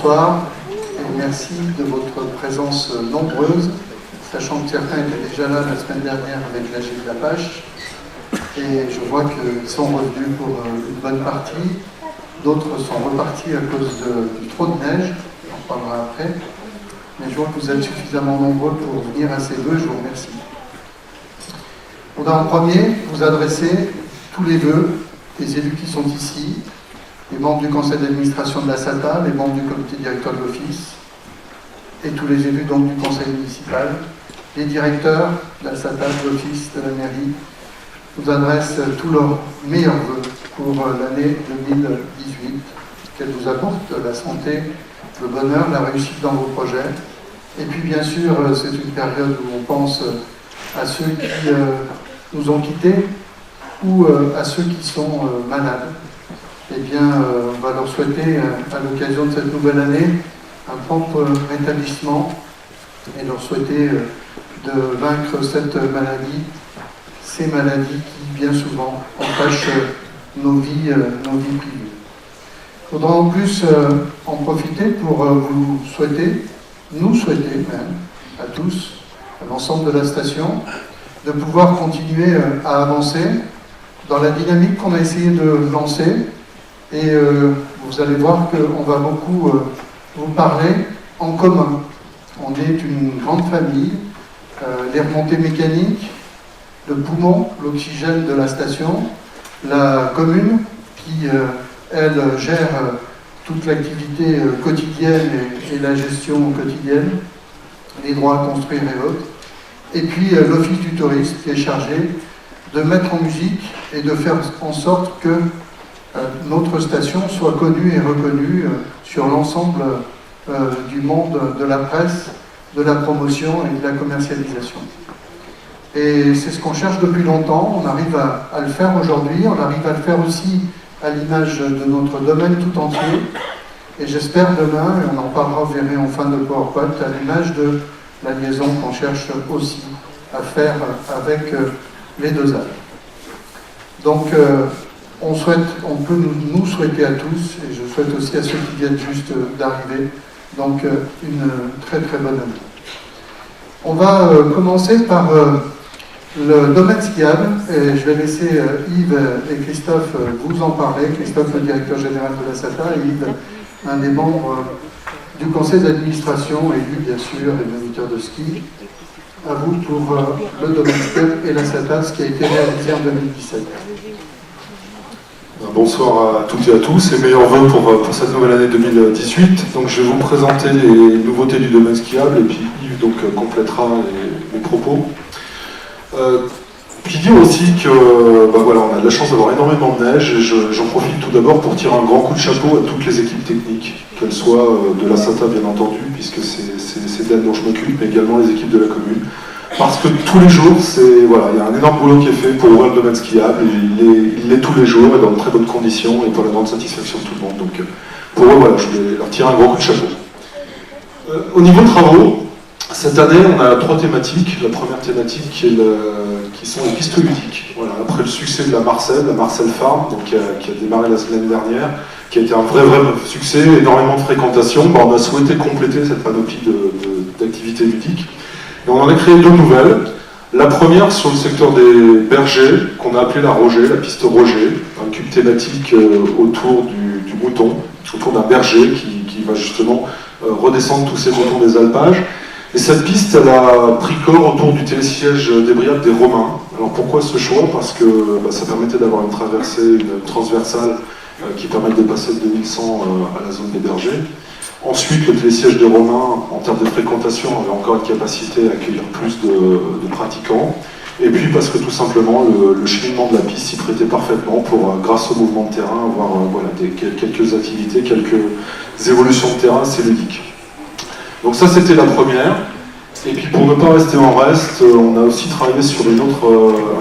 bonsoir et merci de votre présence nombreuse, sachant que certains étaient déjà là la semaine dernière avec l'AG de la Pâche, et je vois qu'ils sont revenus pour une bonne partie. D'autres sont repartis à cause du trop de neige, on en parlera après, mais je vois que vous êtes suffisamment nombreux pour venir à ces vœux, je vous remercie. Je voudrais en premier vous adresser tous les vœux des élus qui sont ici, les membres du conseil d'administration de la SATA, les membres du comité directeur de l'office, et tous les élus donc du conseil municipal, les directeurs de la SATA, de l'office, de la mairie, nous adressent tous leurs meilleurs vœux pour l'année 2018, qu'elle vous apporte la santé, le bonheur, la réussite dans vos projets. Et puis bien sûr, c'est une période où on pense à ceux qui nous ont quittés ou à ceux qui sont malades. Eh bien, on va leur souhaiter, à l'occasion de cette nouvelle année, un prompt rétablissement et leur souhaiter de vaincre cette maladie, ces maladies qui, bien souvent, empêchent nos vies privées. Il faudra en plus en profiter pour vous souhaiter, nous souhaiter même, à tous, à l'ensemble de la station, de pouvoir continuer à avancer dans la dynamique qu'on a essayé de lancer. Et vous allez voir qu'on va beaucoup vous parler en commun. On est une grande famille, les remontées mécaniques, le poumon, l'oxygène de la station, la commune qui, elle, gère toute l'activité quotidienne et la gestion quotidienne, les droits à construire et autres. Et puis l'office du tourisme qui est chargé de mettre en musique et de faire en sorte que notre station soit connue et reconnue sur l'ensemble du monde de la presse, de la promotion et de la commercialisation. Et c'est ce qu'on cherche depuis longtemps, on arrive à le faire aujourd'hui, on arrive à le faire aussi à l'image de notre domaine tout entier. Et j'espère demain, et on en parlera, vous verrez en fin de PowerPoint, à l'image de la liaison qu'on cherche aussi à faire avec les deux âges. Donc, on peut nous souhaiter à tous, et je souhaite aussi à ceux qui viennent juste d'arriver, donc une très très bonne année. On va commencer par le domaine skiable, et je vais laisser Yves et Christophe vous en parler. Christophe, le directeur général de la SATA, et Yves, un des membres du conseil d'administration, élu bien sûr, et moniteur de ski. À vous pour le domaine skiable et la SATA, ce qui a été réalisé en 2017. Bonsoir à toutes et à tous et meilleurs vœux pour cette nouvelle année 2018. Donc je vais vous présenter les nouveautés du domaine skiable et puis Yves donc complétera les propos. Puis dire aussi que voilà, on a de la chance d'avoir énormément de neige et j'en profite tout d'abord pour tirer un grand coup de chapeau à toutes les équipes techniques, qu'elles soient de la SATA bien entendu, puisque c'est d'elle dont je m'occupe, mais également les équipes de la commune. Parce que tous les jours, voilà, il y a un énorme boulot qui est fait pour ouvrir le domaine skiable, il l'est tous les jours et dans de très bonnes conditions et pour la grande satisfaction de tout le monde. Donc pour eux, voilà, je vais leur tirer un grand coup de chapeau. Au niveau travaux, cette année, on a 3 thématiques. La première thématique qui sont les pistes ludiques. Voilà, après le succès de la Marcel Farm, donc, qui a démarré la semaine dernière, qui a été un vrai succès, énormément de fréquentation, on a souhaité compléter cette panoplie d'activités ludiques. Et on en a créé 2 nouvelles. La première sur le secteur des bergers, qu'on a appelé la Roger, la piste Roger, un cube thématique autour du mouton, autour d'un berger qui va justement redescendre tous ces moutons des alpages. Et cette piste, elle a pris corps autour du télésiège des Briades des Romains. Alors pourquoi ce choix? Parce que ça permettait d'avoir une traversée, une transversale qui permet de dépasser le 2100 à la zone des bergers. Ensuite, le télésiège des Romains, en termes de fréquentation, avait encore une capacité à accueillir plus de pratiquants. Et puis parce que tout simplement, le cheminement de la piste s'y prêtait parfaitement pour, grâce au mouvement de terrain, avoir voilà, quelques activités, quelques évolutions de terrain assez ludiques. Donc ça, c'était la première. Et puis pour ne pas rester en reste, on a aussi travaillé sur un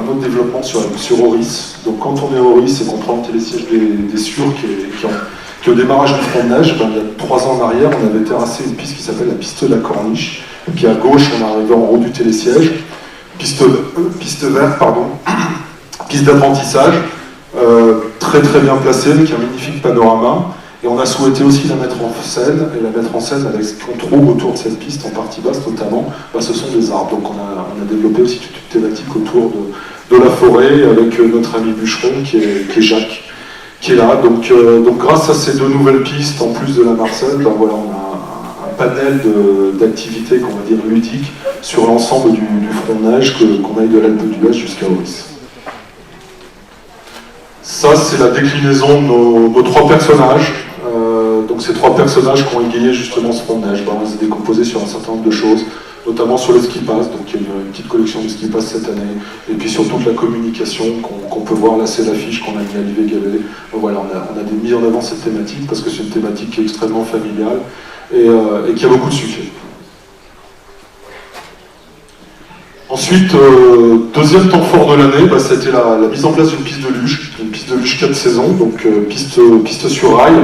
autre développement sur Oris. Donc quand on est à Oris et qu'on prend le télésiège des Sûrs qui au démarrage du front de neige, il y a 3 ans en arrière, on avait terrassé une piste qui s'appelle la piste de la Corniche, qui est à gauche en arrivant en haut du télésiège, piste verte, piste d'apprentissage, très bien placée, avec un magnifique panorama. Et on a souhaité aussi la mettre en scène, et la mettre en scène avec ce qu'on trouve autour de cette piste, en partie basse notamment, ce sont des arbres. Donc on a développé aussi toute une thématique autour de la forêt, avec notre ami bûcheron qui est Jacques, qui est là. Donc grâce à ces deux nouvelles pistes, en plus de la Marcel, voilà, on a un panel d'activités, qu'on va dire ludiques, sur l'ensemble du front de neige, qu'on aille de l'Alpe d'Huez jusqu'à Auris. Ça, c'est la déclinaison de nos trois personnages. Donc ces trois personnages qui ont égayé justement ce front de neige, on les a décomposés sur un certain nombre de choses, notamment sur les ski pass, donc il y a une petite collection de ski pass cette année, et puis sur toute la communication qu'on peut voir, là c'est l'affiche qu'on a mis à l'IVGAV. Donc voilà, on a mis en avant cette thématique parce que c'est une thématique qui est extrêmement familiale et qui a beaucoup de succès. Ensuite, deuxième temps fort de l'année, c'était la mise en place d'une piste de luge 4 saisons, donc piste sur rail.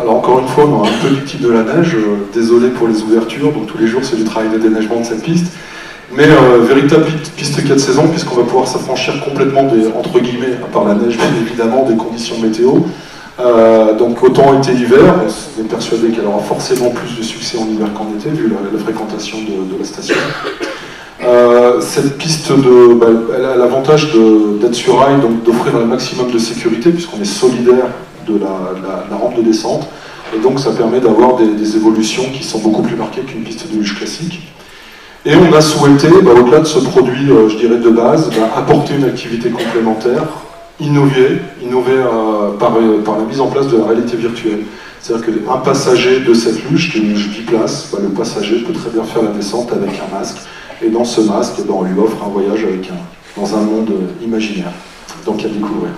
Alors encore une fois, on a un peu victime de la neige, désolé pour les ouvertures, donc tous les jours c'est du travail de déneigement de cette piste, mais véritable piste 4 saisons, puisqu'on va pouvoir s'affranchir complètement entre guillemets, à part la neige bien évidemment, des conditions météo. Donc autant été-hiver, on est persuadé qu'elle aura forcément plus de succès en hiver qu'en été, vu la fréquentation de la station. Cette piste, elle a l'avantage d'être sur rail, donc d'offrir un maximum de sécurité, puisqu'on est solidaire de la rampe de descente, et donc ça permet d'avoir des évolutions qui sont beaucoup plus marquées qu'une piste de luge classique. Et on a souhaité, au-delà de ce produit, je dirais de base, apporter une activité complémentaire, innover par la mise en place de la réalité virtuelle. C'est-à-dire qu'un passager de cette luge, qui est une luge biplace, le passager peut très bien faire la descente avec un masque, et dans ce masque, on lui offre un voyage dans un monde imaginaire, donc à découvrir.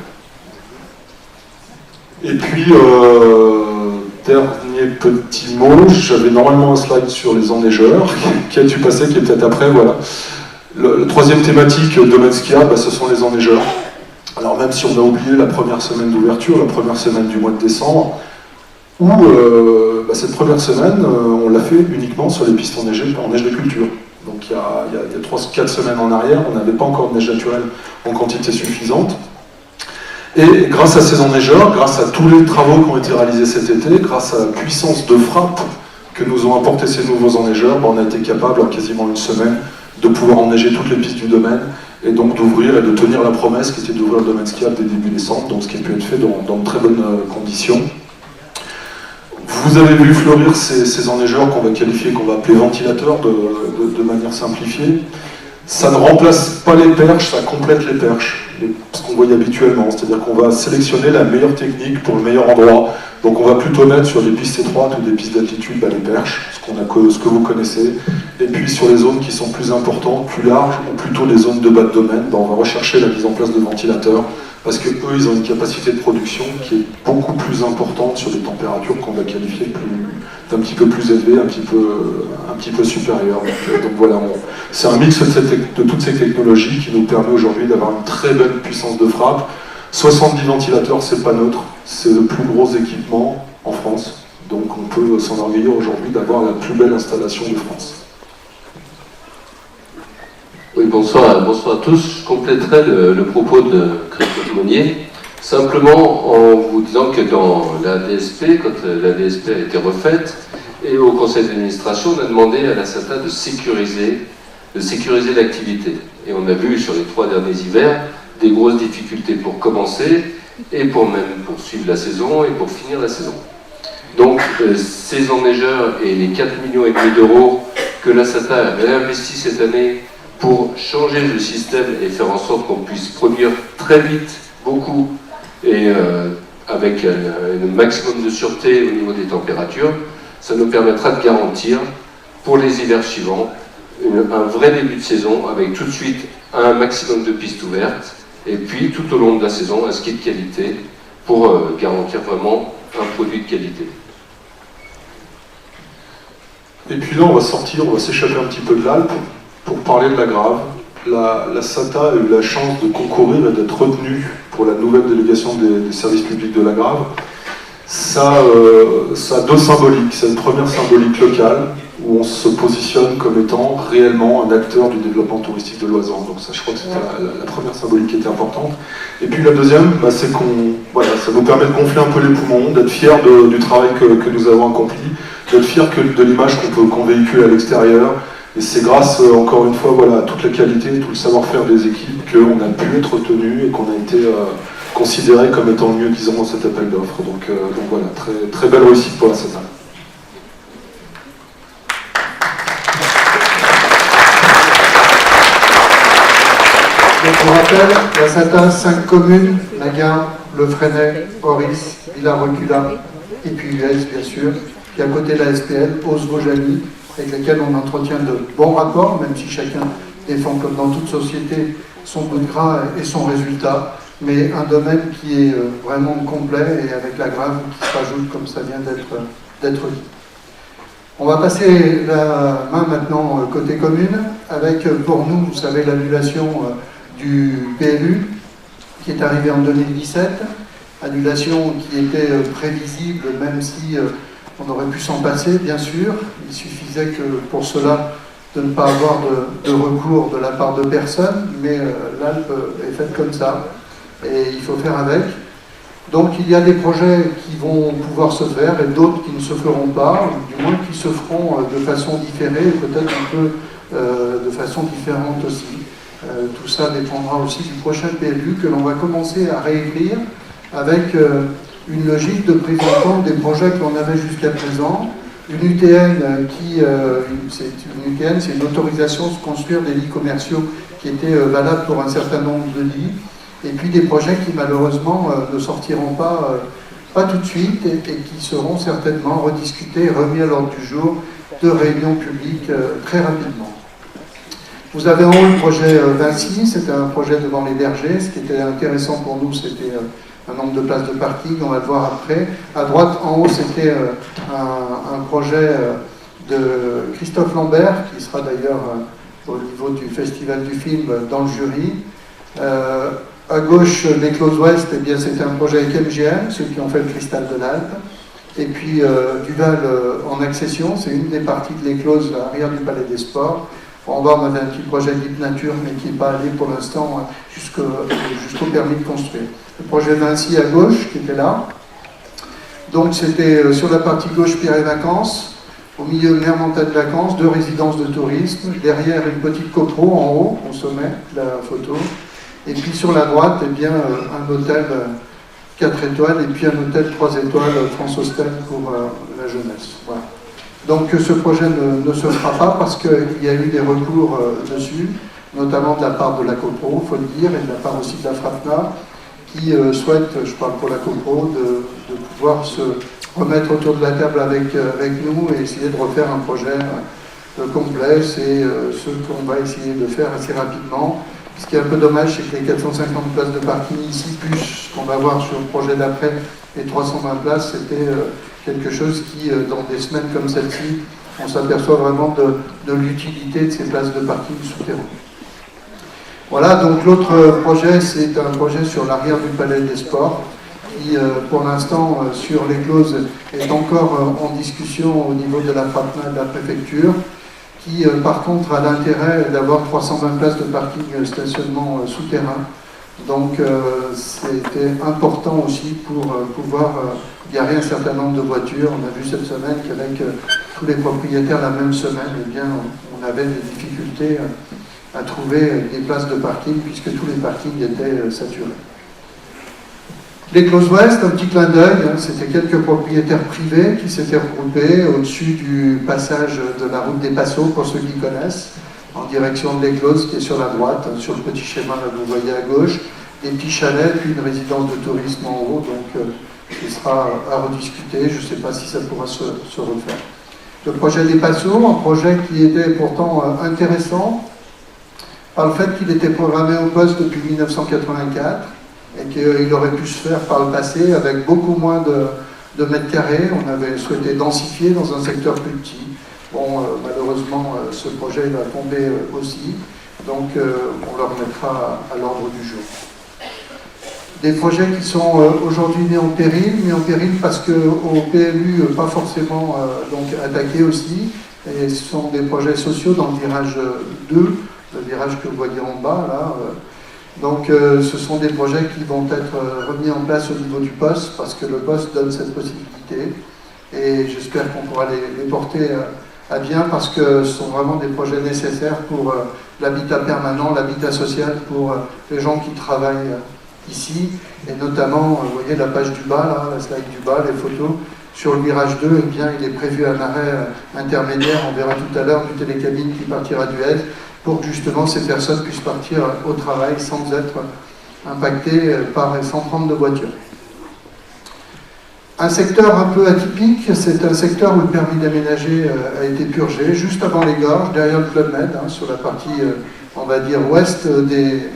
Et puis, dernier petit mot, j'avais normalement un slide sur les enneigeurs, qui a dû passer, qui est peut-être après, voilà. Le troisième thématique domaine skiable, ce sont les enneigeurs. Alors même si on a oublié la première semaine d'ouverture, la première semaine du mois de décembre, où cette première semaine, on l'a fait uniquement sur les pistes enneigées en neige de culture. Donc il y a 3-4 semaines en arrière, on n'avait pas encore de neige naturelle en quantité suffisante. Et grâce à ces enneigeurs, grâce à tous les travaux qui ont été réalisés cet été, grâce à la puissance de frappe que nous ont apporté ces nouveaux enneigeurs, on a été capable en quasiment une semaine de pouvoir enneiger toutes les pistes du domaine et donc d'ouvrir et de tenir la promesse qui était d'ouvrir le domaine skiable dès début décembre, donc ce qui a pu être fait dans de très bonnes conditions. Vous avez vu fleurir ces enneigeurs qu'on va qualifier, qu'on va appeler ventilateurs de manière simplifiée. Ça ne remplace pas les perches, ça complète les perches, ce qu'on voit habituellement, c'est-à-dire qu'on va sélectionner la meilleure technique pour le meilleur endroit. Donc on va plutôt mettre sur des pistes étroites ou des pistes d'altitude les perches, ce que vous connaissez, et puis sur les zones qui sont plus importantes, plus larges, ou plutôt les zones de bas de domaine, on va rechercher la mise en place de ventilateurs, parce qu'eux, ils ont une capacité de production qui est beaucoup plus importante sur des températures qu'on va qualifier d'un petit peu plus élevées, un petit peu supérieures. Donc voilà, c'est un mix de toutes ces technologies qui nous permet aujourd'hui d'avoir une très belle puissance de frappe. 70 ventilateurs, c'est pas neutre, c'est le plus gros équipement en France. Donc on peut s'enorgueillir aujourd'hui d'avoir la plus belle installation de France. Oui, bonsoir à tous. Je compléterai le propos de Christophe Monnier, simplement en vous disant que dans la DSP, quand la DSP a été refaite, et au conseil d'administration, on a demandé à la SATA de sécuriser l'activité. Et on a vu sur les 3 derniers hivers des grosses difficultés pour commencer, et pour même poursuivre la saison, et pour finir la saison. Donc, ces enneigeurs et les 4,5 millions d'euros que la SATA a réinvesti cette année pour changer le système et faire en sorte qu'on puisse produire très vite, beaucoup, et avec un maximum de sûreté au niveau des températures, ça nous permettra de garantir, pour les hivers suivants, un vrai début de saison, avec tout de suite un maximum de pistes ouvertes, et puis tout au long de la saison, un ski de qualité, pour garantir vraiment un produit de qualité. Et puis là, on va s'échapper un petit peu de l'Alpe, pour parler de la Grave. La SATA a eu la chance de concourir et d'être retenue pour la nouvelle délégation des services publics de la Grave. Ça a 2 symboliques. C'est une première symbolique locale, où on se positionne comme étant réellement un acteur du développement touristique de Loisan. Donc ça, je crois que c'était la première symbolique qui était importante. Et puis la deuxième, c'est ça nous permet de gonfler un peu les poumons, d'être fiers du travail que nous avons accompli, d'être fiers de l'image qu'on véhicule à l'extérieur. Et c'est grâce, encore une fois, à toute la qualité, tout le savoir-faire des équipes qu'on a pu être retenu et qu'on a été considéré comme étant le mieux disant dans cet appel d'offres. Donc voilà, très, très belle réussite pour la SATA. Je vous rappelle, la SATA, 5 communes, Naguin, Le Fresnay, Oris, Villars-Recula, et puis US bien sûr, puis à côté de la SPL, Ose-Vosjani, avec lesquels on entretient de bons rapports, même si chacun défend, comme dans toute société, son bout de gras et son résultat, mais un domaine qui est vraiment complet et avec la grave qui se rajoute, comme ça vient d'être dit. On va passer la main maintenant côté commune, avec pour nous, vous savez, l'annulation du PLU, qui est arrivé en 2017, annulation qui était prévisible, même si on aurait pu s'en passer, bien sûr. Il suffisait que pour cela, de ne pas avoir de recours de la part de personne, mais l'Alpe est faite comme ça, et il faut faire avec. Donc il y a des projets qui vont pouvoir se faire et d'autres qui ne se feront pas, ou du moins qui se feront de façon différée, peut-être un peu de façon différente aussi. Tout ça dépendra aussi du prochain PLU que l'on va commencer à réécrire avec une logique de prise en compte des projets que l'on avait jusqu'à présent. Une UTN c'est une autorisation de se construire des lits commerciaux qui étaient valables pour un certain nombre de lits. Et puis des projets qui malheureusement ne sortiront pas tout de suite et qui seront certainement rediscutés et remis à l'ordre du jour de réunions publiques très rapidement. Vous avez en haut le projet Vinci, c'était un projet devant les vergers. Ce qui était intéressant pour nous, c'était un nombre de places de parking, on va le voir après. À droite, en haut, c'était un projet de Christophe Lambert, qui sera d'ailleurs au niveau du Festival du film dans le jury. À gauche, l'Éclose Ouest, eh bien, c'était un projet avec MGM, ceux qui ont fait le Cristal de l'Alpe. Et puis Duval en accession, c'est une des parties de l'Éclose à l'arrière du Palais des Sports. En bas, on avait un petit projet Deep Nature, mais qui n'est pas allé pour l'instant jusqu'au permis de construire. Le projet Vinci à gauche, qui était là. Donc c'était sur la partie gauche Pierre et Vacances, au milieu Mer Montagne Vacances, 2 résidences de tourisme, derrière une petite copro en haut, au sommet de la photo. Et puis sur la droite, eh bien, un hôtel 4 étoiles et puis un hôtel 3 étoiles France Hostel pour la jeunesse. Voilà. Donc ce projet ne se fera pas parce qu'il y a eu des recours dessus, notamment de la part de la CoPro, il faut le dire, et de la part aussi de la FRAPNA, qui souhaite, je parle pour la CoPro, de pouvoir se remettre autour de la table avec nous et essayer de refaire un projet complet. C'est ce qu'on va essayer de faire assez rapidement. Ce qui est un peu dommage, c'est que les 450 places de parking ici, plus ce qu'on va voir sur le projet d'après, les 320 places, c'était quelque chose qui, dans des semaines comme celle-ci, on s'aperçoit vraiment de l'utilité de ces places de parking souterrains. Voilà, donc l'autre projet, c'est un projet sur l'arrière du Palais des Sports, qui, pour l'instant, sur l'Éclose, est encore en discussion au niveau de la FRAPNA et de la préfecture, qui par contre a l'intérêt d'avoir 320 places de parking stationnement souterrain. Donc c'était important aussi pour pouvoir garer un certain nombre de voitures. On a vu cette semaine qu'avec tous les propriétaires la même semaine, eh bien, on avait des difficultés à trouver des places de parking puisque tous les parkings étaient saturés. L'Éclose Ouest, un petit clin d'œil, c'était quelques propriétaires privés qui s'étaient regroupés au-dessus du passage de la route des Passeaux, pour ceux qui connaissent, en direction de l'Éclose, qui est sur la droite, sur le petit schéma là, que vous voyez à gauche, des petits chalets, puis une résidence de tourisme en haut, donc ce sera à rediscuter, je ne sais pas si ça pourra se refaire. Le projet des Passeaux, un projet qui était pourtant intéressant, par le fait qu'il était programmé au poste depuis 1984, et qu'il aurait pu se faire par le passé avec beaucoup moins de mètres carrés. On avait souhaité densifier dans un secteur plus petit. Bon, malheureusement, ce projet va tomber aussi, donc on le remettra à l'ordre du jour. Des projets qui sont aujourd'hui mis en péril parce qu'au PLU, pas forcément donc attaqués aussi. Et ce sont des projets sociaux dans le virage 2, le virage que vous voyez en bas, là. Donc ce sont des projets qui vont être remis en place au niveau du poste, parce que le poste donne cette possibilité. Et j'espère qu'on pourra les porter à bien, parce que ce sont vraiment des projets nécessaires pour l'habitat permanent, l'habitat social, pour les gens qui travaillent ici. Et notamment, vous voyez la page du bas, là, la slide du bas, les photos. Sur le virage 2, eh bien, il est prévu un arrêt intermédiaire, on verra tout à l'heure, du télécabine qui partira du L, pour que justement ces personnes puissent partir au travail sans être impactées sans prendre de voiture. Un secteur un peu atypique, c'est un secteur où le permis d'aménager a été purgé, juste avant les gorges, derrière le Club Med, sur la partie, on va dire, ouest des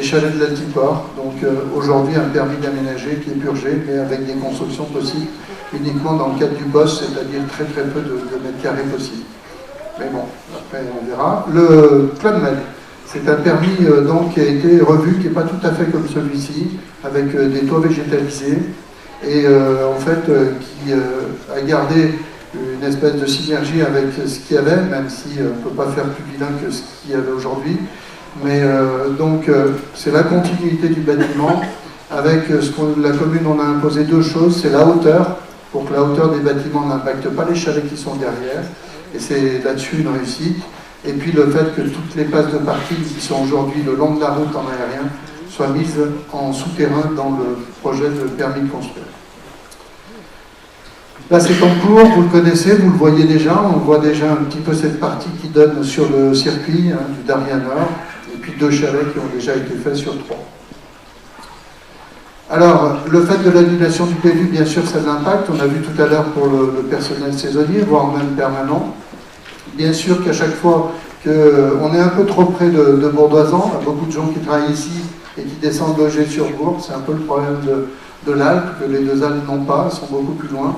chalets de l'Altiport. Donc aujourd'hui, un permis d'aménager qui est purgé, mais avec des constructions possibles uniquement dans le cadre du poste, c'est-à-dire très très peu de mètres carrés possibles. Mais bon, après on verra. Le Club Med, c'est un permis donc, qui a été revu, qui n'est pas tout à fait comme celui-ci, avec des toits végétalisés, et en fait qui a gardé une espèce de synergie avec ce qu'il y avait, même si on ne peut pas faire plus bilingue que ce qu'il y avait aujourd'hui. Mais donc c'est la continuité du bâtiment, avec ce que la commune on a imposé deux choses, c'est la hauteur, pour que la hauteur des bâtiments n'impacte pas les chalets qui sont derrière, et c'est là-dessus une réussite. Et puis le fait que toutes les places de parking qui sont aujourd'hui le long de la route en aérien soient mises en souterrain dans le projet de permis de construire. Là c'est en cours, vous le connaissez, vous le voyez déjà, on voit déjà un petit peu cette partie qui donne sur le circuit du Darien Nord, et puis 2 chalets qui ont déjà été faits sur 3. Alors, le fait de l'annulation du PLU, bien sûr, ça a de l'impact. On a vu tout à l'heure pour le personnel saisonnier, voire même permanent. Bien sûr qu'à chaque fois qu'on est un peu trop près de Bourdoisan, il y a beaucoup de gens qui travaillent ici et qui descendent loger sur Bourg. C'est un peu le problème de l'Alpe, que les deux Alpes n'ont pas, elles sont beaucoup plus loin.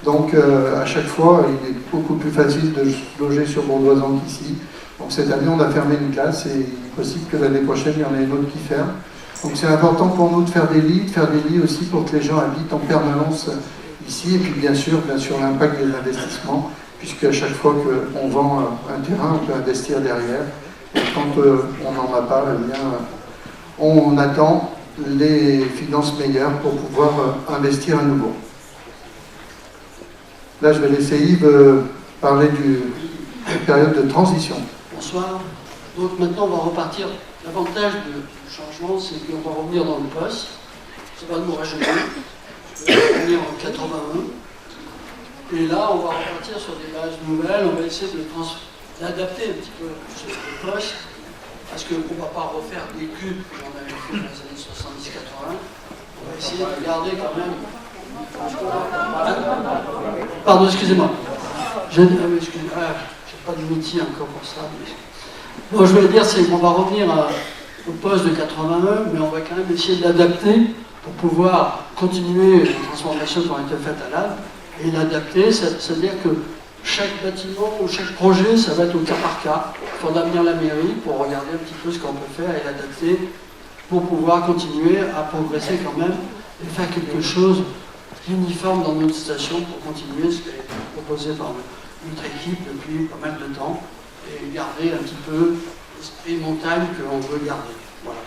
Donc, à chaque fois, il est beaucoup plus facile de loger sur Bourdoisan qu'ici. Donc, cette année, on a fermé une classe et il est possible que l'année prochaine, il y en ait une autre qui ferme. Donc c'est important pour nous de faire des lits aussi pour que les gens habitent en permanence ici. Et puis bien sûr l'impact des investissements, puisque à chaque fois qu'on vend un terrain, on peut investir derrière. Et quand on n'en a pas, eh bien, on attend les finances meilleures pour pouvoir investir à nouveau. Là, je vais laisser Yves parler d'une période de transition. Bonsoir. Donc maintenant, on va repartir. L'avantage du changement, c'est qu'on va revenir dans le poste. Ça va nous rajeunir. On va revenir en 81. Et là, on va repartir sur des bases nouvelles. On va essayer d'adapter un petit peu le poste. Parce qu'on ne va pas refaire des cubes qu'on avait fait dans les années 70-80. On va essayer de garder quand même. Pardon, excusez-moi. J'ai pas de métier encore pour ça. Bon, je voulais dire, c'est qu'on va revenir au poste de 81, mais on va quand même essayer de l'adapter pour pouvoir continuer les transformations qui ont été faites à l'âme et l'adapter, c'est-à-dire que chaque bâtiment ou chaque projet, ça va être au cas par cas. Il faudra venir à la mairie pour regarder un petit peu ce qu'on peut faire et l'adapter pour pouvoir continuer à progresser quand même et faire quelque chose d'uniforme dans notre station pour continuer ce qui a été proposé par notre équipe depuis pas mal de temps. Et garder un petit peu l'esprit montagne que l'on veut garder. Voilà.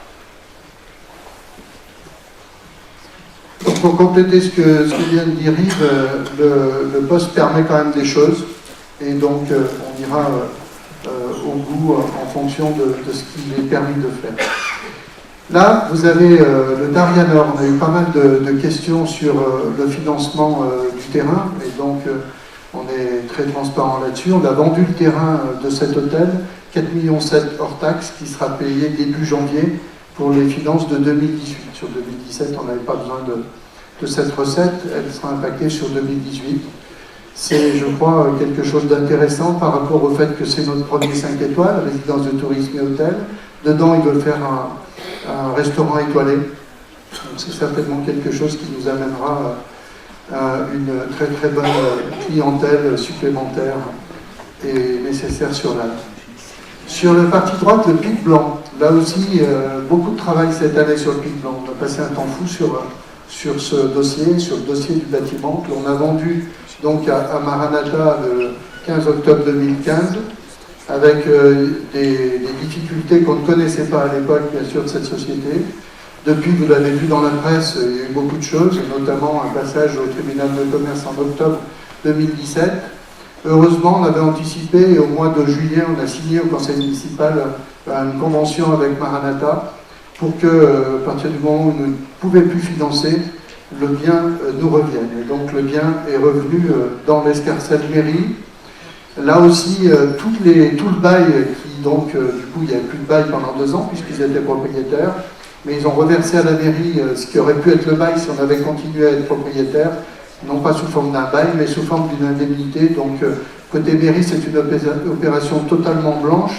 Donc pour compléter ce que vient de dire Yves, le poste permet quand même des choses, et donc on ira au bout en fonction de ce qu'il est permis de faire. Là, vous avez le Darien Nord. On a eu pas mal de questions sur le financement du terrain, et donc on est très transparent là-dessus. On a vendu le terrain de cet hôtel, 4,7 millions hors taxe, qui sera payé début janvier pour les finances de 2018. Sur 2017, on n'avait pas besoin de cette recette, elle sera impactée sur 2018. C'est, je crois, quelque chose d'intéressant par rapport au fait que c'est notre premier 5 étoiles, résidence de tourisme et hôtel. Dedans, ils veulent faire un restaurant étoilé. Donc c'est certainement quelque chose qui nous amènera une très très bonne clientèle supplémentaire et nécessaire sur l'âne. Sur la partie droite, le pic blanc. Là aussi, beaucoup de travail cette année sur le pic blanc. On a passé un temps fou sur ce dossier, sur le dossier du bâtiment que l'on a vendu donc à Maranatha 15 octobre 2015, avec des difficultés qu'on ne connaissait pas à l'époque, bien sûr, de cette société. Depuis, vous l'avez vu dans la presse, il y a eu beaucoup de choses, notamment un passage au tribunal de commerce en octobre 2017. Heureusement, on avait anticipé et au mois de juillet, on a signé au conseil municipal une convention avec Maranatha pour que, à partir du moment où nous ne pouvions plus financer, le bien nous revienne. Et donc le bien est revenu dans l'escarcelle mairie. Là aussi, tout le bail, du coup, il n'y avait plus de bail pendant 2 ans puisqu'ils étaient propriétaires, mais ils ont reversé à la mairie ce qui aurait pu être le bail si on avait continué à être propriétaire, non pas sous forme d'un bail, mais sous forme d'une indemnité. Donc, côté mairie, c'est une opération totalement blanche,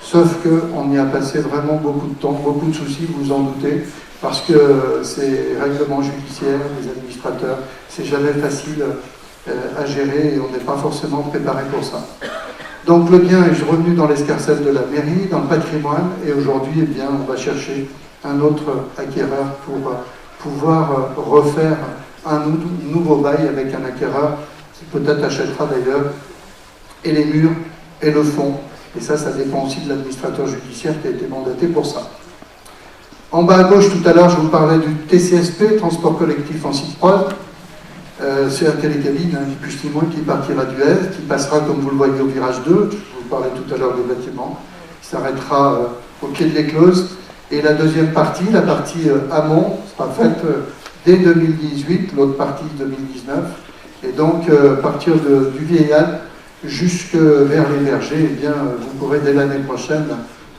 sauf qu'on y a passé vraiment beaucoup de temps, beaucoup de soucis, vous vous en doutez, parce que ces règlements judiciaires, les administrateurs, c'est jamais facile à gérer et on n'est pas forcément préparé pour ça. Donc le bien est revenu dans l'escarcelle de la mairie, dans le patrimoine, et aujourd'hui, eh bien, on va chercher un autre acquéreur pour pouvoir refaire un nouveau bail avec un acquéreur qui peut-être achètera d'ailleurs et les murs et le fond. Et ça dépend aussi de l'administrateur judiciaire qui a été mandaté pour ça. En bas à gauche, tout à l'heure, je vous parlais du TCSP, Transport Collectif en site prod. C'est un télécabine, ni plus ni moins, qui partira du Est, qui passera, comme vous le voyez, au virage 2. Je vous parlais tout à l'heure du bâtiment. Qui s'arrêtera au pied de l'éclose. Et la deuxième partie, la partie amont, sera faite dès 2018, l'autre partie 2019. Et donc, à partir du Vieillal jusque vers les Vergers, eh bien, vous pourrez dès l'année prochaine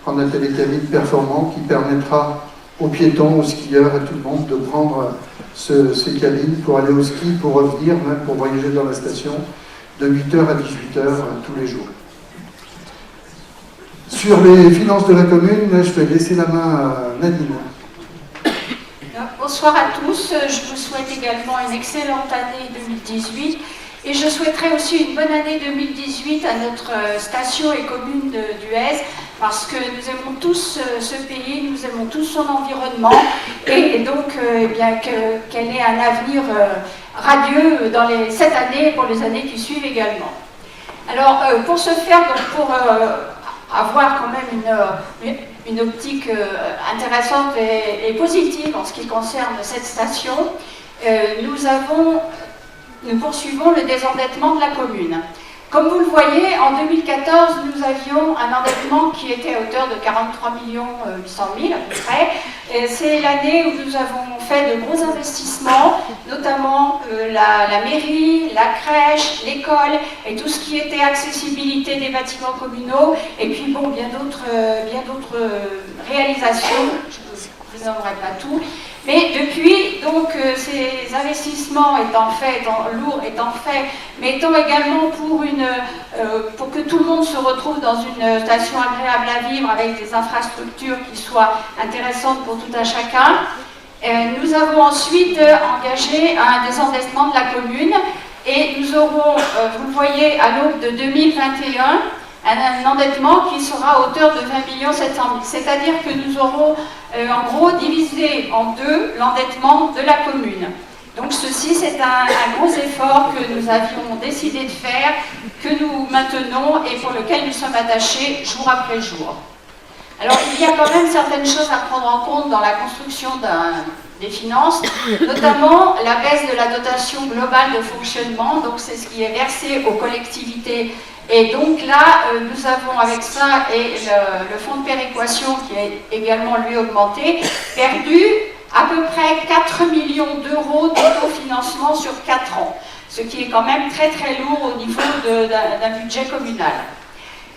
prendre un télécabine performant qui permettra aux piétons, aux skieurs, à tout le monde de prendre ces cabines pour aller au ski, pour revenir, même pour voyager dans la station, de 8h à 18h tous les jours. Sur les finances de la commune, je vais laisser la main à Nadine. Bonsoir à tous, je vous souhaite également une excellente année 2018 et je souhaiterais aussi une bonne année 2018 à notre station et commune d'Huez parce que nous aimons tous ce pays, nous aimons tous son environnement et donc eh bien qu'elle ait un avenir radieux dans cette année et pour les années qui suivent également. Alors pour ce faire, donc pour avoir quand même une optique intéressante et positive en ce qui concerne cette station, nous poursuivons le désendettement de la commune. Comme vous le voyez, en 2014, nous avions un endettement qui était à hauteur de 43 800 000 à peu près. C'est l'année où nous avons fait de gros investissements, notamment la mairie, la crèche, l'école et tout ce qui était accessibilité des bâtiments communaux. Et puis bon, bien d'autres réalisations, je ne vous nommerai pas tout. Mais depuis, donc, ces investissements lourds étant faits, mais étant également pour que tout le monde se retrouve dans une station agréable à vivre avec des infrastructures qui soient intéressantes pour tout un chacun, nous avons ensuite engagé un désendettement de la commune et nous aurons, vous le voyez, à l'aube de 2021, un endettement qui sera à hauteur de 20 700 000. C'est-à-dire que nous aurons en gros divisé en deux l'endettement de la commune. Donc ceci, c'est un gros effort que nous avions décidé de faire, que nous maintenons et pour lequel nous sommes attachés jour après jour. Alors il y a quand même certaines choses à prendre en compte dans la construction des finances, notamment la baisse de la dotation globale de fonctionnement, donc c'est ce qui est versé aux collectivités. Et donc là, nous avons avec ça et le fonds de péréquation qui est également lui augmenté, perdu à peu près 4 millions d'euros d'autofinancement sur 4 ans, ce qui est quand même très très lourd au niveau d'un budget communal.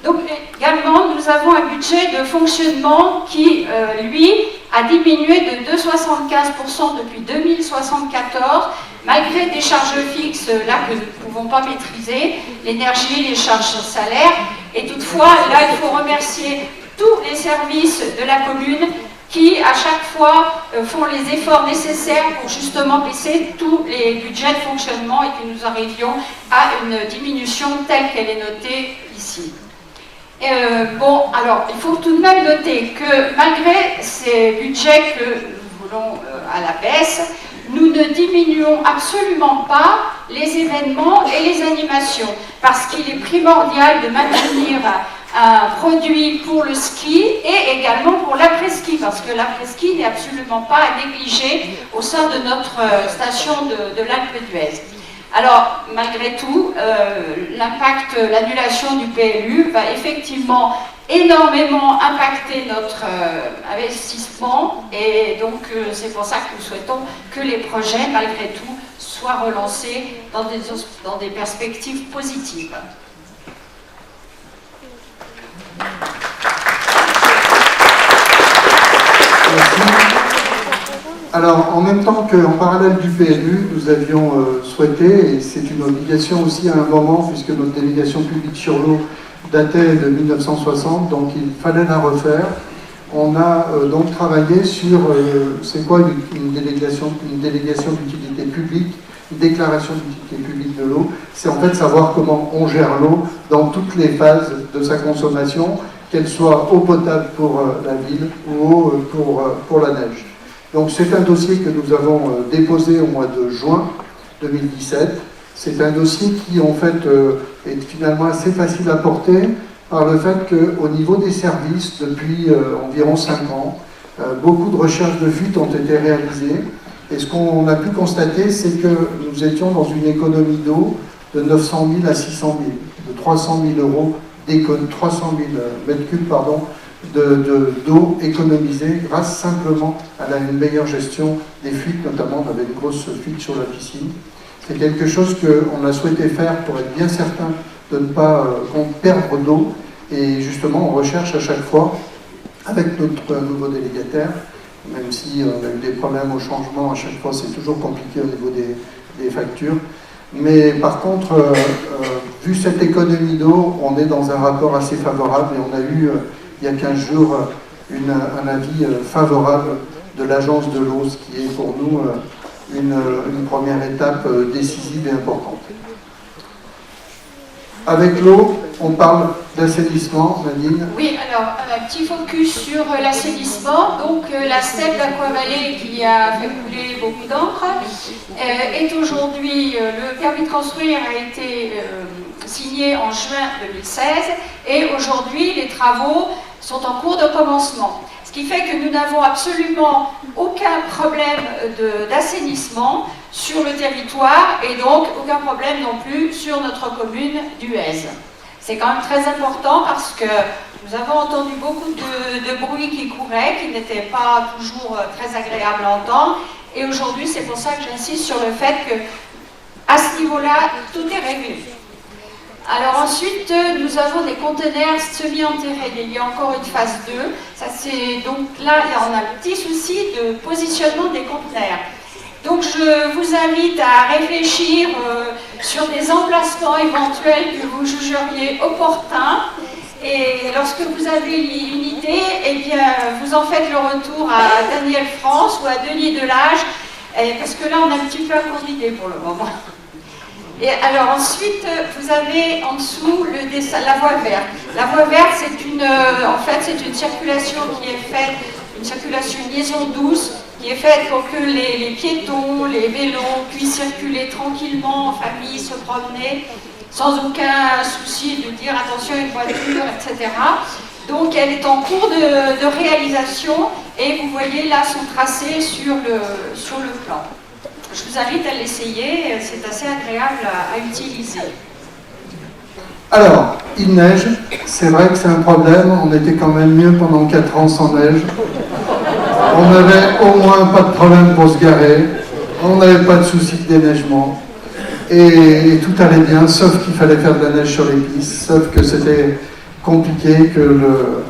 Donc également, nous avons un budget de fonctionnement qui, lui, a diminué de 2,75% depuis 2074, malgré des charges fixes là que nous ne pouvons pas maîtriser, l'énergie, les charges salaires. Et toutefois, là, il faut remercier tous les services de la commune qui, à chaque fois, font les efforts nécessaires pour justement baisser tous les budgets de fonctionnement et que nous arrivions à une diminution telle qu'elle est notée ici. Bon, alors, il faut tout de même noter que malgré ces budgets que nous voulons à la baisse, nous ne diminuons absolument pas les événements et les animations, parce qu'il est primordial de maintenir un produit pour le ski et également pour l'après-ski, parce que l'après-ski n'est absolument pas à négliger au sein de notre station de l'Alpe d'Huez. Alors, malgré tout, l'annulation du PLU va effectivement énormément impacter notre investissement, et donc c'est pour ça que nous souhaitons que les projets, malgré tout, soient relancés dans des perspectives positives. Merci. Alors, en même temps qu'en parallèle du PLU, nous avions souhaité, et c'est une obligation aussi à un moment, puisque notre délégation publique sur l'eau datait de 1960, donc il fallait la refaire. On a donc travaillé sur, c'est quoi une délégation d'utilité publique, une déclaration d'utilité publique de l'eau. C'est en fait savoir comment on gère l'eau dans toutes les phases de sa consommation, qu'elle soit eau potable pour la ville ou eau pour la neige. Donc c'est un dossier que nous avons déposé au mois de juin 2017. C'est un dossier qui en fait est finalement assez facile à porter par le fait qu'au niveau des services, depuis environ 5 ans, beaucoup de recherches de fuite ont été réalisées. Et ce qu'on a pu constater, c'est que nous étions dans une économie d'eau de 900 000 à 600 000, de 300 000 euros, 300 000 mètres cubes, pardon, d'eau économisée grâce simplement à une meilleure gestion des fuites, notamment on avait une grosse fuite sur la piscine. C'est quelque chose qu'on a souhaité faire pour être bien certain de ne pas perdre d'eau, et justement on recherche à chaque fois avec notre nouveau délégataire, même si on a eu des problèmes au changement, à chaque fois c'est toujours compliqué au niveau des factures. Mais par contre, vu cette économie d'eau, on est dans un rapport assez favorable, et on a eu il y a 15 jours un avis favorable de l'agence de l'eau, ce qui est pour nous une première étape décisive et importante. Avec l'eau, on parle d'assainissement, Nadine. Oui, alors un petit focus sur l'assainissement. Donc la STEP d'Aquavallée, qui a fait couler beaucoup d'encre, est aujourd'hui, le permis de construire a été signé en juin 2016, et aujourd'hui les travaux sont en cours de commencement. Ce qui fait que nous n'avons absolument aucun problème d'assainissement sur le territoire, et donc aucun problème non plus sur notre commune d'Huez. C'est quand même très important, parce que nous avons entendu beaucoup de bruit qui courait, qui n'était pas toujours très agréable à entendre, et aujourd'hui c'est pour ça que j'insiste sur le fait que à ce niveau-là, tout est réglé. Alors ensuite, nous avons des conteneurs semi-enterrés. Il y a encore une phase 2. Ça, donc là, on a un petit souci de positionnement des conteneurs. Donc je vous invite à réfléchir sur des emplacements éventuels que vous jugeriez opportuns. Et lorsque vous avez une idée, eh bien, vous en faites le retour à Daniel France ou à Denis Delage, parce que là, on a un petit peu à court d'idées pour le moment. Et alors ensuite, vous avez en dessous le dessin, la voie verte. La voie verte, en fait, c'est une circulation qui est faite, une circulation liaison douce, qui est faite pour que les piétons, les vélos puissent circuler tranquillement en famille, se promener, sans aucun souci de dire attention à une voiture, etc. Donc elle est en cours de réalisation, et vous voyez là son tracé sur le plan. Je vous invite à l'essayer, c'est assez agréable à utiliser. Alors, il neige, c'est vrai que c'est un problème, on était quand même mieux pendant 4 ans sans neige. On n'avait au moins pas de problème pour se garer, on n'avait pas de souci de déneigement, et tout allait bien, sauf qu'il fallait faire de la neige sur les pistes, sauf que c'était compliqué, que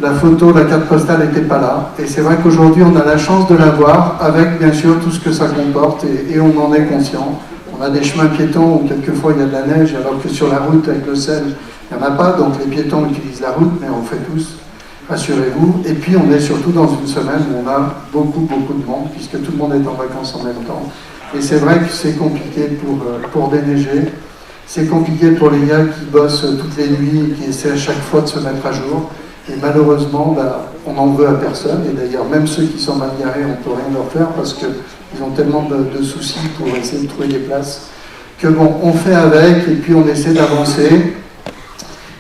la photo, la carte postale n'était pas là. Et c'est vrai qu'aujourd'hui, on a la chance de l'avoir, avec bien sûr tout ce que ça comporte, et on en est conscient. On a des chemins piétons où quelquefois il y a de la neige, alors que sur la route avec le sel, il n'y en a pas, donc les piétons utilisent la route, mais on fait tous, rassurez-vous. Et puis on est surtout dans une semaine où on a beaucoup de monde, puisque tout le monde est en vacances en même temps. Et c'est vrai que c'est compliqué pour déneiger. C'est compliqué pour les gars qui bossent toutes les nuits et qui essaient à chaque fois de se mettre à jour. Et malheureusement, on n'en veut à personne. Et d'ailleurs, même ceux qui sont mal garés, on ne peut rien leur faire, parce qu'ils ont tellement de soucis pour essayer de trouver des places. que bon, on fait avec et puis on essaie d'avancer.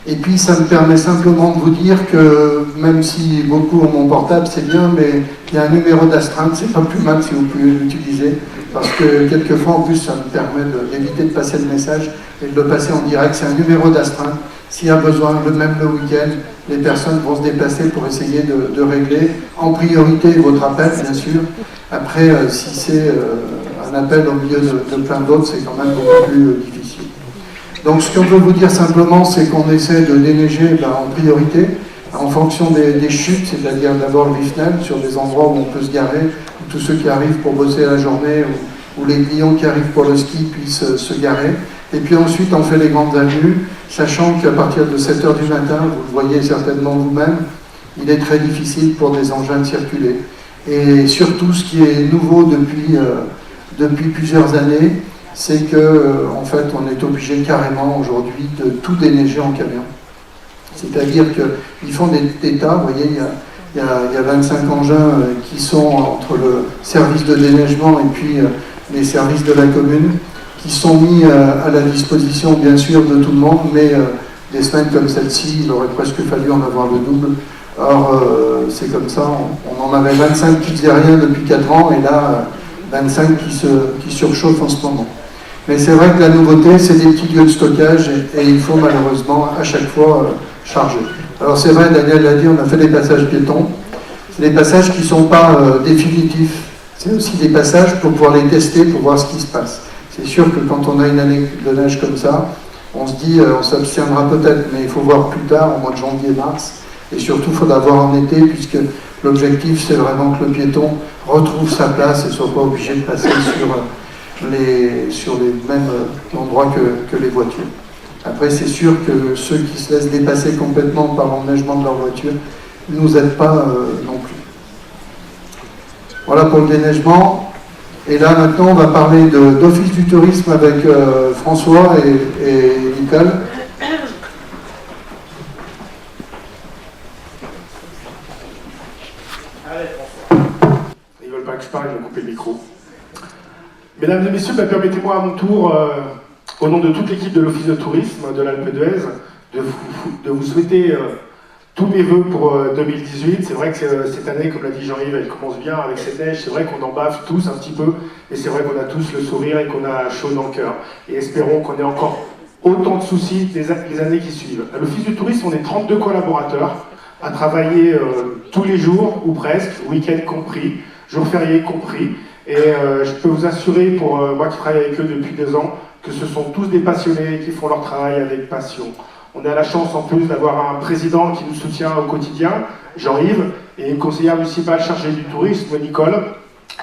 Et puis ça me permet simplement de vous dire que même si beaucoup ont mon portable, c'est bien, mais il y a un numéro d'astreinte, c'est pas plus mal si vous pouvez l'utiliser, parce que quelquefois en plus ça me permet d'éviter de passer le message et de le passer en direct. C'est un numéro d'astreinte. S'il y a besoin, même le week-end, les personnes vont se déplacer pour essayer de régler en priorité votre appel, bien sûr. Après, si c'est un appel au milieu de plein d'autres, c'est quand même beaucoup plus difficile. Donc ce qu'on veut vous dire simplement, c'est qu'on essaie de déneiger en priorité, en fonction des chutes, c'est-à-dire d'abord le Riffnel, sur des endroits où on peut se garer, où tous ceux qui arrivent pour bosser la journée, où les clients qui arrivent pour le ski puissent se garer. Et puis ensuite, on fait les grandes avenues, sachant qu'à partir de 7h du matin, vous le voyez certainement vous-même, il est très difficile pour des engins de circuler. Et surtout, ce qui est nouveau depuis plusieurs années, c'est qu'en fait, on est obligé carrément aujourd'hui de tout déneiger en camion. C'est-à-dire qu'ils font des tas, vous voyez, il y a 25 engins qui sont entre le service de déneigement et puis les services de la commune, qui sont mis à la disposition, bien sûr, de tout le monde, mais des semaines comme celle-ci, il aurait presque fallu en avoir le double. Or, c'est comme ça, on en avait 25 qui faisaient rien depuis 4 ans, et là, 25 qui surchauffent en ce moment. Mais c'est vrai que la nouveauté, c'est des petits lieux de stockage et il faut malheureusement à chaque fois charger. Alors c'est vrai, Daniel l'a dit, on a fait des passages piétons. C'est des passages qui ne sont pas définitifs. C'est aussi des passages pour pouvoir les tester, pour voir ce qui se passe. C'est sûr que quand on a une année de neige comme ça, on se dit, on s'abstiendra peut-être, mais il faut voir plus tard, au mois de janvier-mars. Et surtout, il faut l'avoir en été, puisque l'objectif, c'est vraiment que le piéton retrouve sa place et ne soit pas obligé de passer sur les mêmes endroits que les voitures. Après, c'est sûr que ceux qui se laissent dépasser complètement par l'enneigement de leur voiture ne nous aident pas non plus. Voilà pour le déneigement. Et là, maintenant, on va parler d'Office du tourisme avec François et Nicole. Ils veulent pas que je parle, ils vont couper le micro. Mesdames et messieurs, permettez-moi à mon tour, au nom de toute l'équipe de l'Office de tourisme de l'Alpe d'Huez, de vous souhaiter tous mes voeux pour 2018. C'est vrai que cette année, comme l'a dit Jean-Yves, elle commence bien avec cette neige. C'est vrai qu'on en bave tous un petit peu, et c'est vrai qu'on a tous le sourire et qu'on a chaud dans le cœur. Et espérons qu'on ait encore autant de soucis les années qui suivent. À l'Office du tourisme, on est 32 collaborateurs à travailler tous les jours, ou presque, week-end compris, jours fériés compris. Et je peux vous assurer, pour moi qui travaille avec eux depuis 2 ans, que ce sont tous des passionnés qui font leur travail avec passion. On a la chance en plus d'avoir un président qui nous soutient au quotidien, Jean-Yves, et une conseillère municipale chargée du tourisme, Nicole,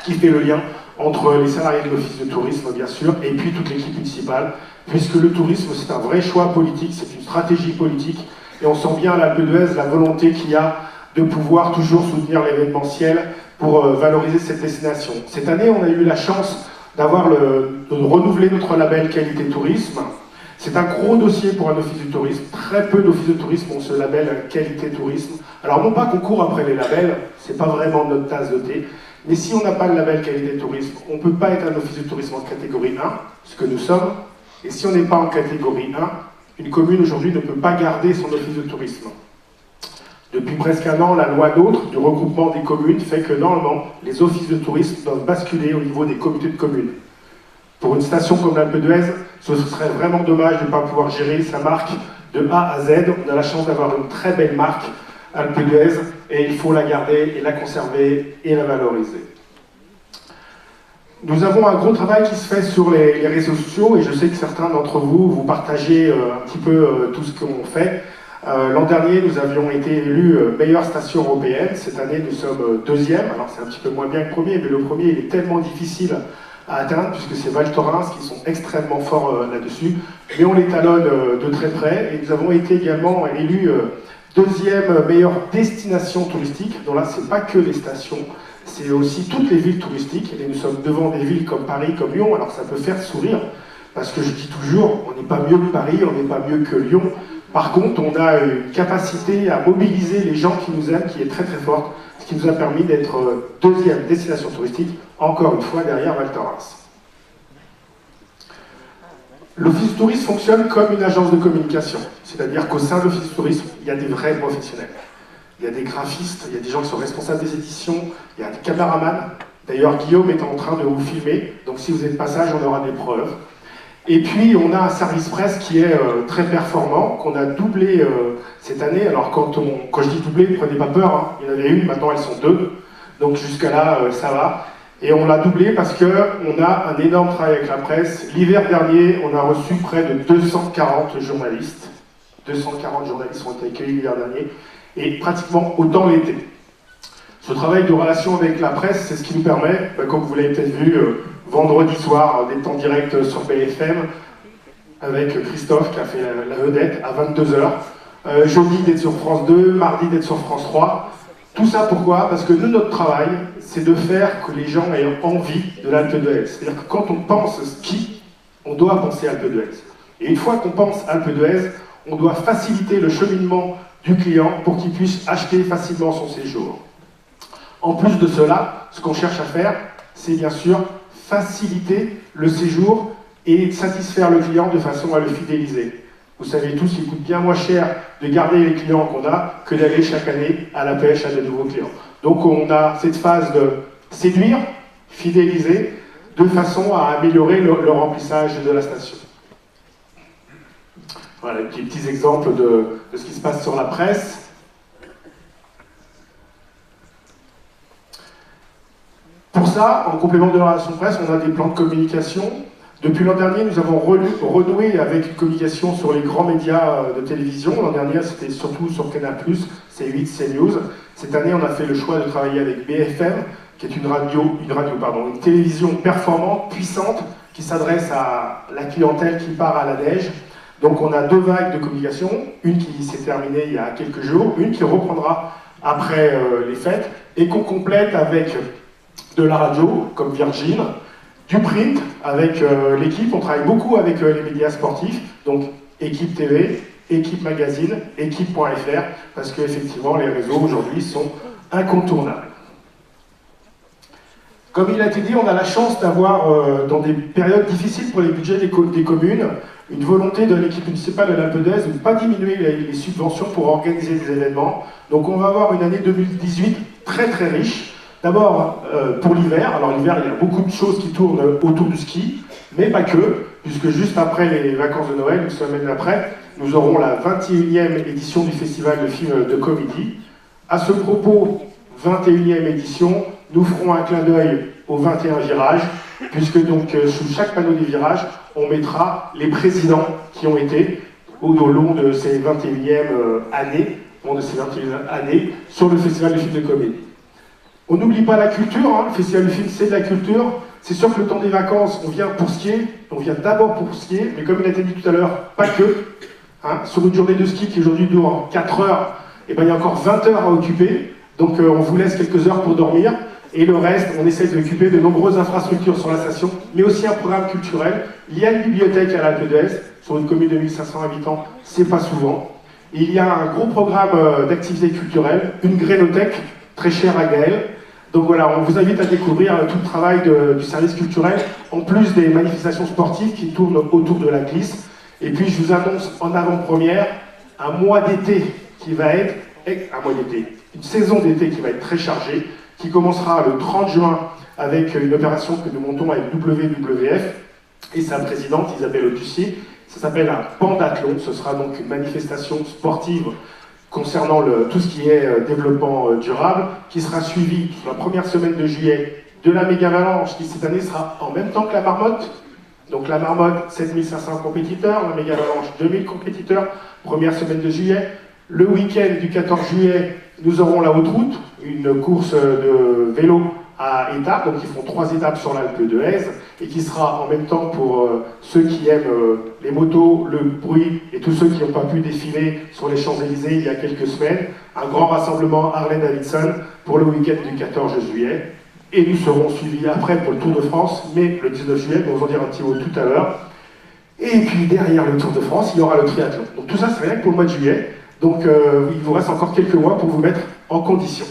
qui fait le lien entre les salariés de l'Office de tourisme, bien sûr, et puis toute l'équipe municipale, puisque le tourisme, c'est un vrai choix politique, c'est une stratégie politique, et on sent bien à l'Alpe d'Huez la volonté qu'il y a de pouvoir toujours soutenir l'événementiel pour valoriser cette destination. Cette année, on a eu la chance de renouveler notre label Qualité Tourisme. C'est un gros dossier pour un office du tourisme. Très peu d'offices de tourisme ont ce label Qualité Tourisme. Alors non pas qu'on court après les labels, c'est pas vraiment notre tasse de thé, mais si on n'a pas le label Qualité Tourisme, on ne peut pas être un office de tourisme en catégorie 1, ce que nous sommes, et si on n'est pas en catégorie 1, une commune aujourd'hui ne peut pas garder son office de tourisme. Depuis presque 1 an, la loi NOTRe du regroupement des communes fait que normalement, les offices de tourisme doivent basculer au niveau des communautés de communes. Pour une station comme l'Alpe d'Huez, ce serait vraiment dommage de ne pas pouvoir gérer sa marque de A à Z. On a la chance d'avoir une très belle marque, Alpe d'Huez, et il faut la garder et la conserver et la valoriser. Nous avons un gros travail qui se fait sur les réseaux sociaux, et je sais que certains d'entre vous partagez un petit peu tout ce qu'on fait. L'an dernier, nous avions été élus meilleure station européenne. Cette année, nous sommes 2e. Alors, c'est un petit peu moins bien que le premier, mais le premier, il est tellement difficile à atteindre, puisque c'est Val Thorens qui sont extrêmement forts là-dessus. Mais on les talonne de très près. Et nous avons été également élus 2e meilleure destination touristique. Donc là, c'est pas que les stations, c'est aussi toutes les villes touristiques. Et nous sommes devant des villes comme Paris, comme Lyon. Alors, ça peut faire sourire, parce que je dis toujours, on n'est pas mieux que Paris, on n'est pas mieux que Lyon. Par contre, on a une capacité à mobiliser les gens qui nous aiment qui est très très forte, ce qui nous a permis d'être 2e destination touristique, encore une fois derrière Val Thorens. L'Office du tourisme fonctionne comme une agence de communication. C'est-à-dire qu'au sein de l'Office du tourisme, il y a des vrais professionnels. Il y a des graphistes, il y a des gens qui sont responsables des éditions, il y a des caméramans. D'ailleurs, Guillaume est en train de vous filmer, donc si vous êtes passage, on aura des preuves. Et puis, on a un service presse qui est très performant, qu'on a doublé cette année. Alors, quand je dis doublé, ne prenez pas peur, hein. Il y en avait une, maintenant elles sont deux. Donc, jusqu'à là, ça va. Et on l'a doublé parce qu'on a un énorme travail avec la presse. L'hiver dernier, on a reçu près de 240 journalistes. 240 journalistes ont été accueillis l'hiver dernier, et pratiquement autant l'été. Ce travail de relation avec la presse, c'est ce qui nous permet, comme vous l'avez peut-être vu, vendredi soir, d'être en direct sur BFM, avec Christophe qui a fait la vedette à 22h. Jeudi d'être sur France 2, mardi d'être sur France 3. Tout ça pourquoi? Parce que nous, notre travail, c'est de faire que les gens aient envie de l'Alpe d'Huez. C'est-à-dire que quand on pense ski, on doit penser Alpe d'Huez. Et une fois qu'on pense Alpe d'Huez, on doit faciliter le cheminement du client pour qu'il puisse acheter facilement son séjour. En plus de cela, ce qu'on cherche à faire, c'est bien sûr faciliter le séjour et satisfaire le client de façon à le fidéliser. Vous savez tous qu'il coûte bien moins cher de garder les clients qu'on a que d'aller chaque année à la pêche à de nouveaux clients. Donc on a cette phase de séduire, fidéliser, de façon à améliorer le remplissage de la station. Voilà, des petits exemples de ce qui se passe sur la presse. Pour ça, en complément de la relation presse, on a des plans de communication. Depuis l'an dernier, nous avons renoué avec une communication sur les grands médias de télévision. L'an dernier, c'était surtout sur Canal+, C8, CNews. Cette année, on a fait le choix de travailler avec BFM, qui est une télévision performante, puissante, qui s'adresse à la clientèle qui part à la neige. Donc on a deux vagues de communication, une qui s'est terminée il y a quelques jours, une qui reprendra après les fêtes, et qu'on complète avec de la radio, comme Virgin, du print avec l'équipe. On travaille beaucoup avec les médias sportifs, donc Équipe TV, Équipe Magazine, Équipe.fr, parce qu'effectivement les réseaux aujourd'hui sont incontournables. Comme il a été dit, on a la chance d'avoir, dans des périodes difficiles pour les budgets des communes, une volonté de l'équipe municipale de l'Alpe d'Huez de ne pas diminuer les subventions pour organiser des événements. Donc on va avoir une année 2018 très très riche. D'abord pour l'hiver. Alors l'hiver, il y a beaucoup de choses qui tournent autour du ski, mais pas que, puisque juste après les vacances de Noël, une semaine après, nous aurons la 21e édition du Festival de films de comédie. À ce propos, 21e édition, nous ferons un clin d'œil aux 21 virages, puisque donc sous chaque panneau des virages, on mettra les présidents qui ont été au long de ces 21e années, sur le Festival de films de comédie. On n'oublie pas la culture, hein. Le Festival du film, c'est de la culture. C'est sûr que le temps des vacances, on vient pour skier, on vient d'abord pour skier, mais comme il a été dit tout à l'heure, pas que. Hein. Sur une journée de ski qui aujourd'hui dure 4 heures, et ben, il y a encore 20 heures à occuper, donc on vous laisse quelques heures pour dormir, et le reste, on essaie d'occuper de nombreuses infrastructures sur la station, mais aussi un programme culturel. Il y a une bibliothèque à l'Alpe d'Huez, sur une commune de 1500 habitants, c'est pas souvent. Il y a un gros programme d'activités culturelles, une grénothèque, très chère à Gaël. Donc voilà, on vous invite à découvrir tout le travail du service culturel, en plus des manifestations sportives qui tournent autour de la glisse. Et puis je vous annonce en avant-première un mois d'été qui va être, une saison d'été qui va être très chargée, qui commencera le 30 juin avec une opération que nous montons avec WWF et sa présidente Isabelle Autussier. Ça s'appelle un pendathlon, ce sera donc une manifestation sportive concernant tout ce qui est développement durable, qui sera suivi sur la première semaine de juillet de la méga avalanche, qui cette année sera en même temps que la marmotte. Donc la marmotte, 7500 compétiteurs, la méga avalanche, 2000 compétiteurs, première semaine de juillet. Le week-end du 14 juillet, nous aurons la haute route, une course de vélo à étapes, donc ils font 3 étapes sur l'Alpe d'Huez, et qui sera en même temps pour ceux qui aiment les motos, le bruit, et tous ceux qui n'ont pas pu défiler sur les Champs-Élysées il y a quelques semaines, un grand rassemblement Harley-Davidson pour le week-end du 14 juillet, et nous serons suivis après pour le Tour de France, mais le 19 juillet, on va vous en dire un petit mot tout à l'heure. Et puis derrière le Tour de France, il y aura le triathlon. Donc tout ça, c'est rien que pour le mois de juillet, donc il vous reste encore quelques mois pour vous mettre en condition.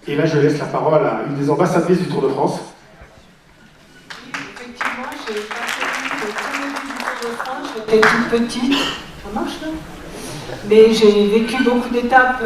Et là, je laisse la parole à une des ambassadrices du Tour de France. Effectivement, j'ai Tour de France, j'étais toute petite. Ça marche là? Mais j'ai vécu beaucoup d'étapes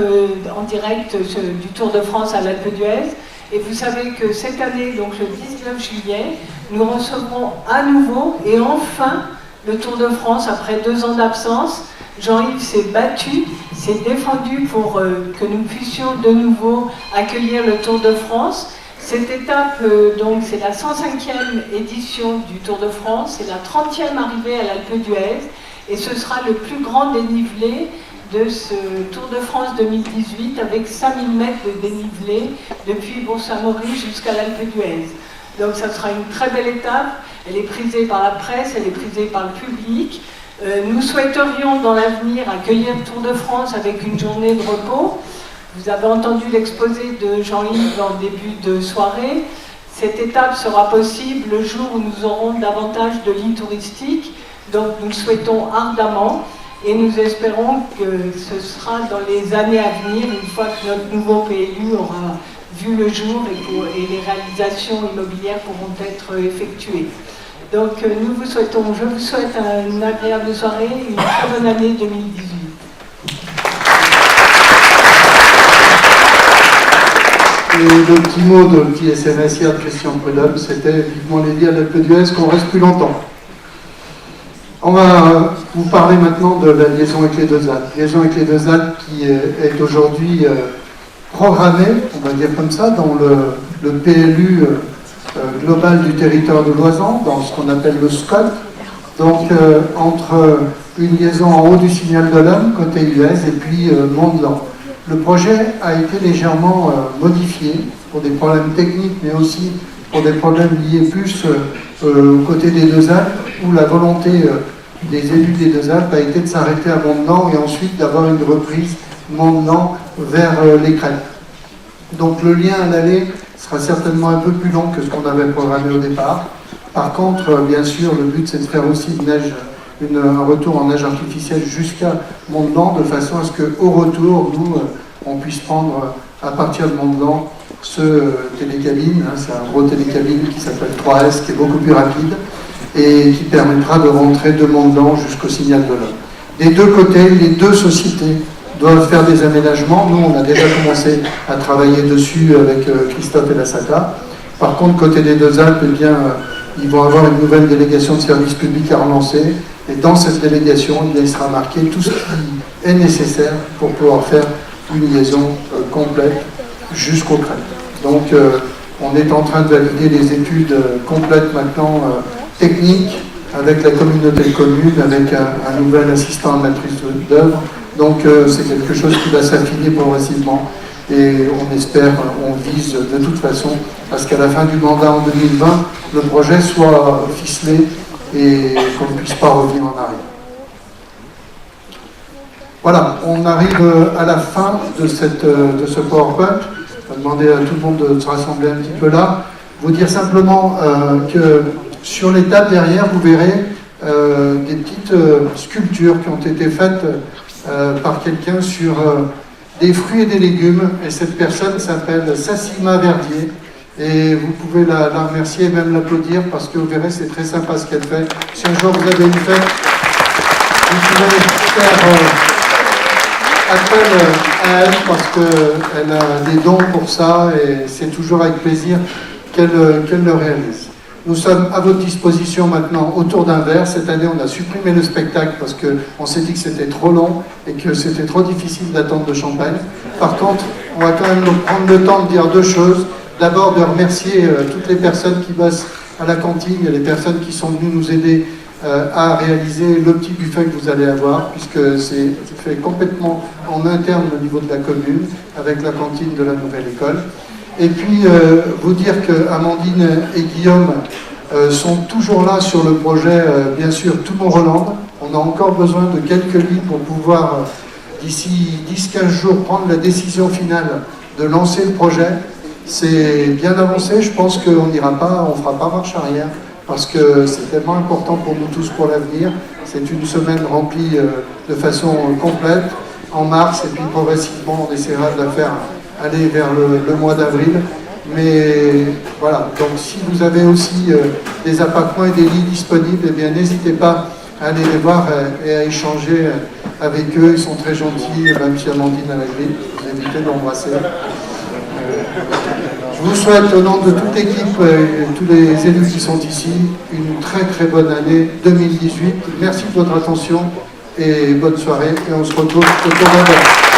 en direct du Tour de France à l'Alpe d'Huez. Et vous savez que cette année, donc le 19 juillet, nous recevrons à nouveau et enfin le Tour de France après 2 ans d'absence. Jean-Yves s'est battu, s'est défendu pour que nous puissions de nouveau accueillir le Tour de France. Cette étape, donc, c'est la 105e édition du Tour de France, c'est la 30e arrivée à l'Alpe d'Huez, et ce sera le plus grand dénivelé de ce Tour de France 2018, avec 5000 mètres de dénivelé depuis Bourg-Saint-Maurice jusqu'à l'Alpe d'Huez. Donc ça sera une très belle étape, elle est prisée par la presse, elle est prisée par le public. Nous souhaiterions dans l'avenir accueillir le Tour de France avec une journée de repos. Vous avez entendu l'exposé de Jean-Yves en début de soirée. Cette étape sera possible le jour où nous aurons davantage de lits touristiques. Donc nous le souhaitons ardemment et nous espérons que ce sera dans les années à venir, une fois que notre nouveau PLU aura vu le jour et les réalisations immobilières pourront être effectuées. Donc je vous souhaite une agréable soirée et une très bonne année 2018. Et le petit mot, le petit SMS hier de Christian Prudhomme, c'était vivement les liens à l'Alpe d'Huez qu'on reste plus longtemps. On va vous parler maintenant de la liaison avec les Deux Alpes. Liaison avec les Deux Alpes qui est aujourd'hui programmée, on va dire comme ça, dans le PLU global du territoire de l'Oisans, dans ce qu'on appelle le SCOT. Donc entre une liaison en haut du signal de l'Homme, côté Huez, et puis Mont-de-Lan. Le projet a été légèrement modifié pour des problèmes techniques, mais aussi pour des problèmes liés plus aux côtés des Deux Alpes, où la volonté des élus des Deux Alpes a été de s'arrêter à Mont-de-Lan et ensuite d'avoir une reprise Mont-de-Lan vers les Crêpes. Donc le lien à l'aller sera certainement un peu plus long que ce qu'on avait programmé au départ. Par contre, bien sûr, le but c'est de faire aussi un retour en neige artificielle jusqu'à Mont-de-Lan, de façon à ce qu'au retour, nous, on puisse prendre à partir de Mont-de-Lan ce télécabine, c'est un gros télécabine qui s'appelle 3S, qui est beaucoup plus rapide et qui permettra de rentrer de Mont-de-Lan jusqu'au signal de l'Homme. Des deux côtés, les deux sociétés doivent faire des aménagements. Nous, on a déjà commencé à travailler dessus avec Christophe et la SATA. Par contre, côté des Deux Alpes, eh bien, ils vont avoir une nouvelle délégation de service public à relancer. Et dans cette délégation, eh bien, il sera marqué tout ce qui est nécessaire pour pouvoir faire une liaison complète jusqu'aux Crêpes. Donc, on est en train de valider les études complètes maintenant techniques avec la communauté de communes, avec un nouvel assistant à maîtrise d'œuvre. Donc, c'est quelque chose qui va s'affiner progressivement. Et on espère, on vise de toute façon à ce qu'à la fin du mandat en 2020, le projet soit ficelé et qu'on ne puisse pas revenir en arrière. Voilà, on arrive à la fin de ce PowerPoint. Je vais demander à tout le monde de se rassembler un petit peu là. Vous dire simplement que sur les tables derrière, vous verrez des petites sculptures qui ont été faites par quelqu'un sur des fruits et des légumes. Et cette personne s'appelle Sassima Verdier. Et vous pouvez la remercier et même l'applaudir parce que vous verrez, c'est très sympa ce qu'elle fait. Si un jour vous avez une fête, vous pouvez faire appel à elle parce qu'elle a des dons pour ça et c'est toujours avec plaisir qu'elle le réalise. Nous sommes à votre disposition maintenant autour d'un verre. Cette année, on a supprimé le spectacle parce qu'on s'est dit que c'était trop long et que c'était trop difficile d'attendre le champagne. Par contre, on va quand même prendre le temps de dire deux choses. D'abord, de remercier toutes les personnes qui bossent à la cantine et les personnes qui sont venues nous aider à réaliser le petit buffet que vous allez avoir, puisque c'est fait complètement en interne au niveau de la commune, avec la cantine de la nouvelle école. Et puis, vous dire que Amandine et Guillaume sont toujours là sur le projet, bien sûr, tout Mont-Rolande. On a encore besoin de quelques lits pour pouvoir, d'ici 10-15 jours, prendre la décision finale de lancer le projet. C'est bien avancé, je pense qu'on n'ira pas, on ne fera pas marche arrière, parce que c'est tellement important pour nous tous pour l'avenir. C'est une semaine remplie de façon complète, en mars, et puis progressivement, on essaiera de la faire aller vers le mois d'avril. Mais voilà, donc si vous avez aussi des appartements et des lits disponibles, eh bien n'hésitez pas à aller les voir et à échanger avec eux. Ils sont très gentils, même si Amandine à la grille, vous évitez de l'embrasser. Je vous souhaite au nom de toute l'équipe, tous les élus qui sont ici, une très très bonne année 2018. Merci de votre attention et bonne soirée. Et on se retrouve au tour d'un verre.